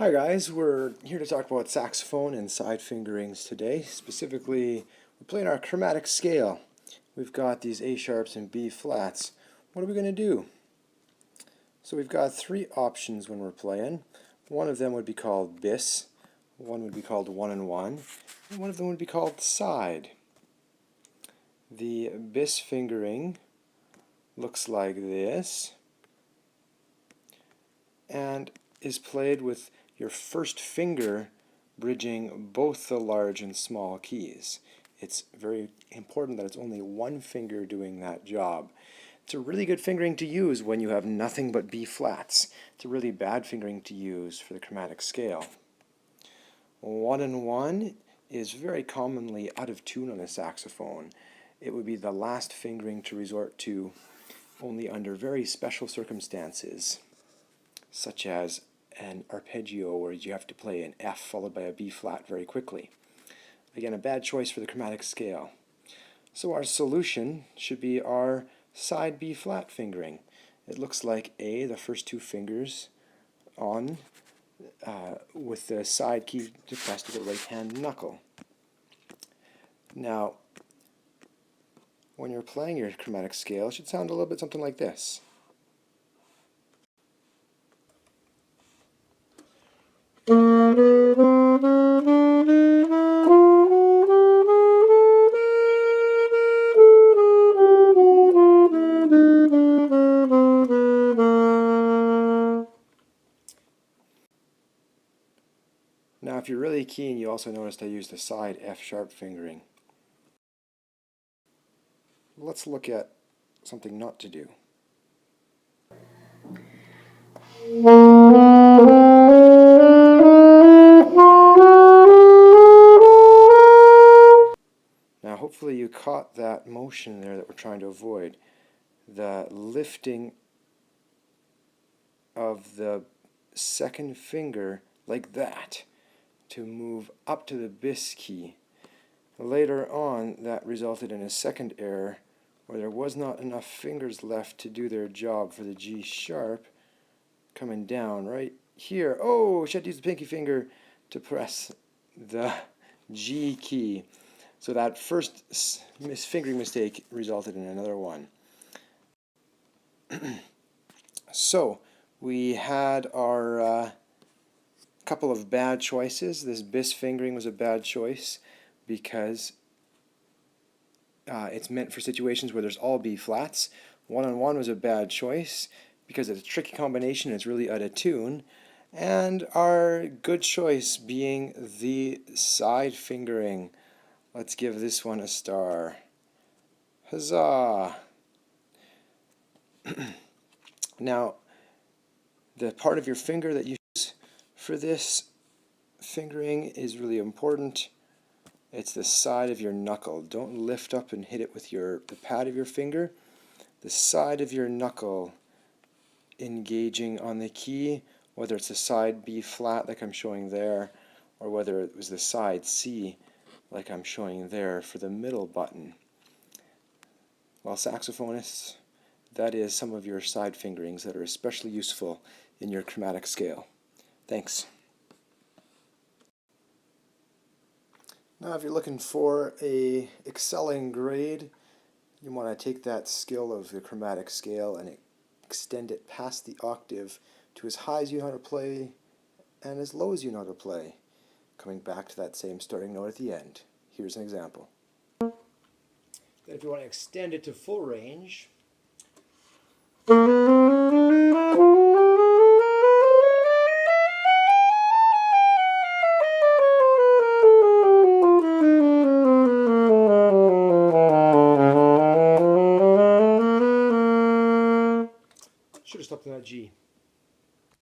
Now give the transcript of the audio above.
Hi guys, we're here to talk about saxophone and side fingerings today. Specifically, we're playing our chromatic scale. We've got these A sharps and B flats. What are we going to do? So we've got three options when we're playing. One of them would be called bis, one would be called 1-and-1, and one of them would be called side. The bis fingering looks like this and is played with your first finger bridging both the large and small keys. It's very important that it's only one finger doing that job. It's a really good fingering to use when you have nothing but B flats. It's a really bad fingering to use for the chromatic scale. 1-and-1 is very commonly out of tune on a saxophone. It would be the last fingering to resort to only under very special circumstances, such as an arpeggio where you have to play an F followed by a B flat very quickly. Again, a bad choice for the chromatic scale. So our solution should be our side B flat fingering. It looks like A, the first two fingers on, with the side key depressed to the right hand knuckle. Now, when you're playing your chromatic scale, it should sound a little bit something like this. Now, if you're really keen, you also noticed I used the side F sharp fingering. Let's look at something not to do. Now, hopefully you caught that motion there that we're trying to avoid. The lifting of the second finger like that to move up to the bis key. Later on, that resulted in a second error where there was not enough fingers left to do their job for the G sharp coming down right here. Oh, should use the pinky finger to press the G key. So that first fingering mistake resulted in another one. So we had our couple of bad choices. This bis fingering was a bad choice because it's meant for situations where there's all B flats. 1-on-1 was a bad choice because it's a tricky combination, it's really out of tune. And our good choice being the side fingering. Let's give this one a star. Huzzah! Now, the part of your finger that you use for this fingering is really important. It's the side of your knuckle. Don't lift up and hit it with the pad of your finger. The side of your knuckle engaging on the key, whether it's the side B flat like I'm showing there, or whether it was the side C like I'm showing there for the middle button. Well, saxophonists, that is some of your side fingerings that are especially useful in your chromatic scale. Thanks. Now, if you're looking for a excelling grade, you want to take that skill of the chromatic scale and extend it past the octave to as high as you know how to play and as low as you know how to play, coming back to that same starting note at the end. Here's an example. Then if you want to extend it to full range, should have stopped on that G.